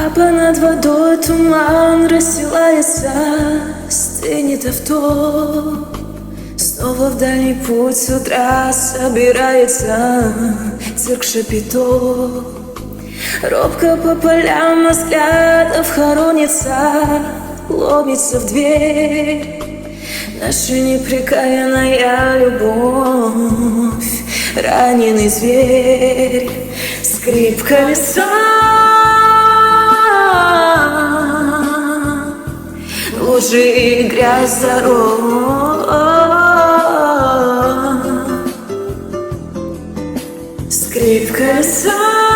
А над водой туман расстилается, стынет авто. Снова в дальний путь с утра собирается цирк Шапито. Робко по полям взглядов хоронится, ломится в дверь наша непрекаянная любовь, раненый зверь. Скрип колеса, лужи и грязь дорог. Скрип колеса,